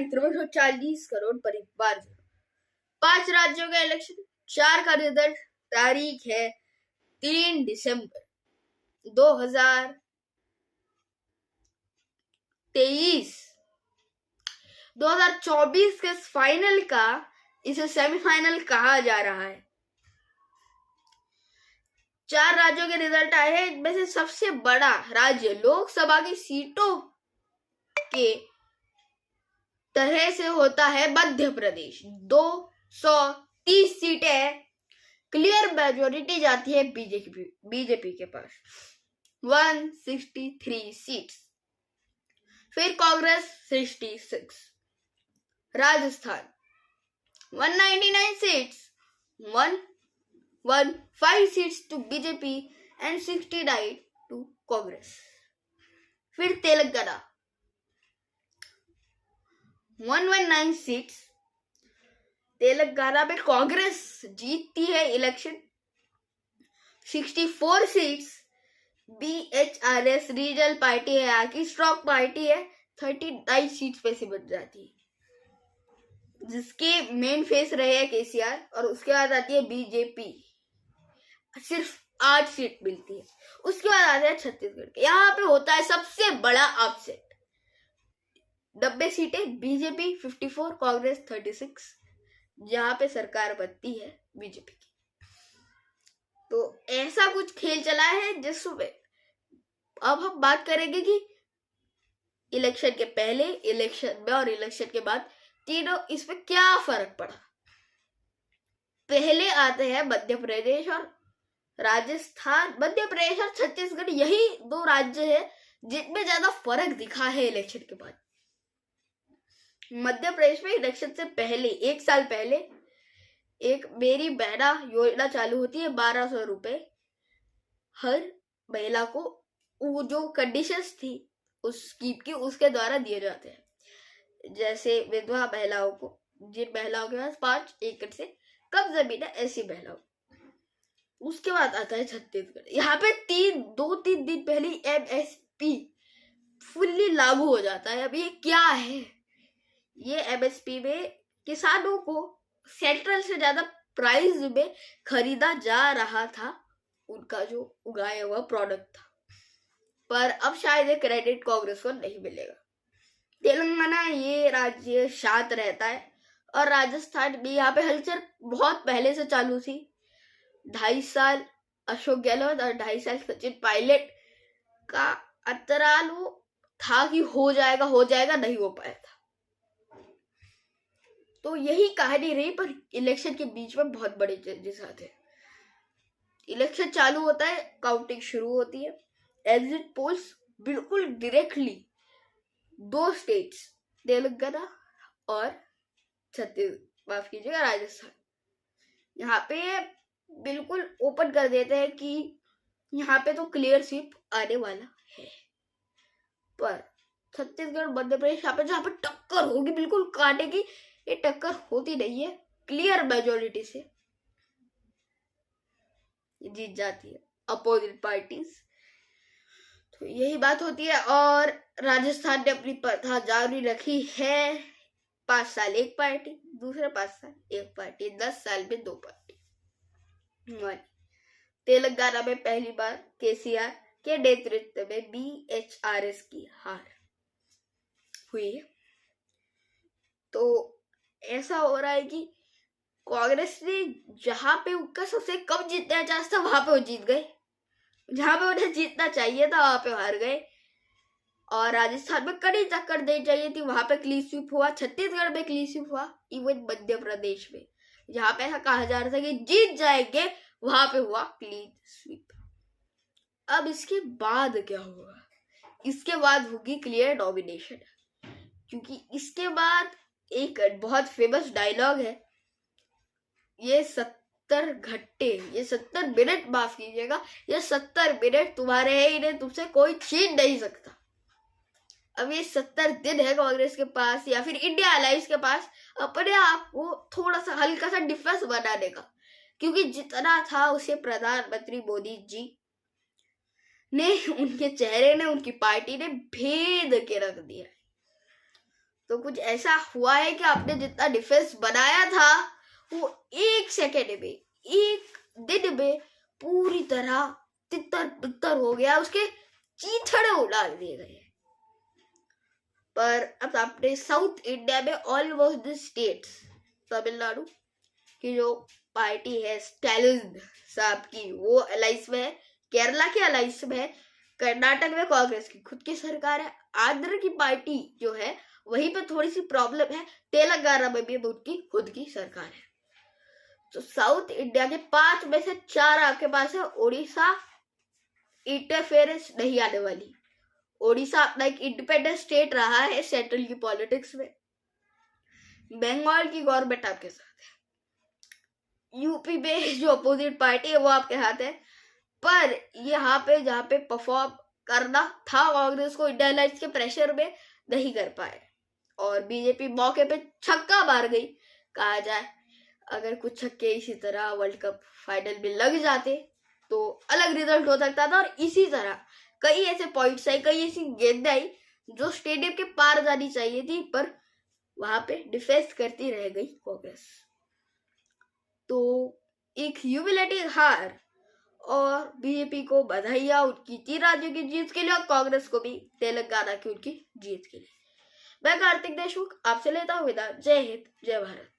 9340 करोड़ परिवार। 5 राज्यों का इलेक्शन, 4 का रिजल्ट, तारीख है 3 दिसंबर 2023। 2024 के फाइनल का इसे सेमीफाइनल कहा जा रहा है। 4 राज्यों के रिजल्ट आए हैं। इनमें से सबसे बड़ा राज्य लोकसभा की सीटों के तरह से होता है मध्य प्रदेश। 230 सीटें, क्लियर मेजोरिटी जाती है बीजेपी के पास, 163 सीट्स। फिर Congress 66, Rajasthan 199 seats, 115 seats to BJP and 69 to Congress. फिर तेलंगाना 119 सीट्स, तेलंगाना में कांग्रेस जीतती है election. 64 seats, BHRS regional party है, यहाँ की स्ट्रॉन्ग पार्टी है, 39 सीट्स पे से बच जाती है, जिसके मेन फेस रहे हैं केसीआर। और उसके बाद आती है बीजेपी, सिर्फ 8 सीट मिलती है। उसके बाद आता है छत्तीसगढ़ के, यहाँ पे होता है सबसे बड़ा अपसेट। 90 सीटें, बीजेपी 54, कांग्रेस 36, जहां पे सरकार बनती है बीजेपी की। तो ऐसा कुछ खेल चला है जिसमें अब हम बात करेंगे कि इलेक्शन के पहले, इलेक्शन में और इलेक्शन के बाद तीनों इसमें क्या फर्क पड़ा। पहले आते हैं मध्य प्रदेश और राजस्थान। मध्य प्रदेश और छत्तीसगढ़ यही 2 राज्य है जिनमें ज्यादा फर्क दिखा है इलेक्शन के बाद। मध्य प्रदेश में इलेक्शन से पहले, 1 साल पहले, एक मेरी बहना योजना चालू होती है। 1200 रुपए हर महिला को, वो जो कंडीशंस थी उस स्कीम की, उसके द्वारा दिए जाते हैं। जैसे विधवा महिलाओं को, जिन महिलाओं के पास 5 एकड़ से कम जमीन है, ऐसी महिलाओं। उसके बाद आता है छत्तीसगढ़। यहाँ पे 2-3 दिन पहले MSP फुल्ली लागू हो जाता है। अब ये क्या है? ये MSP में किसानों को सेंट्रल से ज्यादा प्राइस में खरीदा जा रहा था उनका जो उगाया हुआ प्रोडक्ट था, पर अब शायद एक क्रेडिट कांग्रेस को नहीं मिलेगा। तेलंगाना ये राज्य शांत रहता है, और राजस्थान भी, यहाँ पे हलचल बहुत पहले से चालू थी। 2.5 साल अशोक गहलोत और 2.5 साल सचिन पायलट का अंतराल वो था कि हो जाएगा, नहीं हो पाया था। तो यही कहानी रही, पर इलेक्शन के बीच में बहुत बड़े चेंजेस आते हैं। इलेक्शन चालू होता है, काउंटिंग शुरू होती है। एग्जिट पोल्स बिल्कुल डायरेक्टली 2 स्टेट्स, तेलंगाना और राजस्थान, यहाँ पे बिल्कुल ओपन कर देते हैं कि यहाँ पे तो क्लियर स्वीप आने वाला है। पर छत्तीसगढ़, मध्य प्रदेश, यहाँ पे जहाँ पे टक्कर होगी बिल्कुल कांटे की, ये टक्कर होती नहीं है। क्लियर मेजोरिटी से जीत जाती है अपोजिट पार्टीज। तो यही बात होती है। और राजस्थान ने अपनी प्रथा जारी रखी है, 5 साल एक पार्टी, दूसरे 5 साल एक पार्टी, 10 साल में 2 पार्टी। तेलंगाना में पहली बार केसीआर के नेतृत्व में BHRS की हार हुई है। तो ऐसा हो रहा है कि कांग्रेस ने जहां पे उनका सबसे कम जीतने का चांस था, वहां पे वो जीत गए। जहां पे उन्हें जीतना चाहिए था, वहां पे हार गए। और राजस्थान में कड़ी टक्कर देनी चाहिए थी, वहां पे क्लीन स्वीप हुआ। छत्तीसगढ़ में क्लीन स्वीप हुआ। इवन मध्य प्रदेश में, जहां पे ऐसा कहा जा रहा था कि जीत जाएंगे, वहां पे हुआ क्लीन स्वीप। अब इसके बाद क्या होगा? इसके बाद होगी क्लियर डोमिनेशन, क्योंकि इसके बाद एक बहुत फेमस डायलॉग है, ये 70 घंटे, ये 70 मिनट, माफ कीजिएगा, ये 70 मिनट तुम्हारे हैं, इन्हें तुमसे कोई छीन नहीं सकता। अब ये 70 दिन है कांग्रेस के पास या फिर इंडिया अलायंस के पास अपने आप को थोड़ा सा हल्का सा डिफेंस बनाने का, क्योंकि जितना था उसे प्रधानमंत्री मोदी जी ने, उनके चेहरे ने, उनकी पार्टी ने भेद के रख दिया है। तो कुछ ऐसा हुआ है कि आपने जितना डिफेंस बनाया था वो 1 सेकेंड में, 1 दिन में पूरी तरह तितर बितर हो गया, उसके चीथड़े उड़ा दिए गए। पर अब आपने साउथ इंडिया में ऑलमोस्ट द स्टेट्स, तमिलनाडु की जो पार्टी है स्टैलिन साहब की वो अलायंस में है, केरला के अलायंस में है, कर्नाटक में कांग्रेस की खुद की सरकार है, आंध्र की पार्टी जो है वहीं पे थोड़ी सी प्रॉब्लम है, तेलंगाना में भी उनकी खुद की सरकार है। तो साउथ इंडिया के 5 में से 4 आपके पास है। उड़ीसा इंटरफेरेंस नहीं आने वाली, उड़ीसा अपना एक इंडिपेंडेंट स्टेट रहा है सेंट्रल की पॉलिटिक्स में। बंगाल की गवर्नमेंट आपके साथ है, यूपी में जो अपोजिट पार्टी है वो आपके हाथ है। पर यहाँ पे जहाँ पे परफॉर्म करना था कांग्रेस को इंडिया अलायंस के प्रेशर में नहीं कर पाए और बीजेपी मौके पे छक्का मार गई। कहा जाए अगर कुछ छक्के इसी तरह वर्ल्ड कप फाइनल में लग जाते तो अलग रिजल्ट हो सकता था। और इसी तरह कई ऐसे पॉइंट्स आई, कई ऐसी गेंदें आई जो स्टेडियम के पार जानी चाहिए थी पर वहां पे डिफेंस करती रह गई कांग्रेस। तो एक ह्यूमिलेटिंग हार और बीजेपी को बधाइयां उनकी 3 राज्यों की जीत के लिए और कांग्रेस को भी तेलंगाना की उनकी जीत के लिए। मैं कार्तिक देशमुख आपसे लेता हूँ विदा। जय हिंद, जय भारत।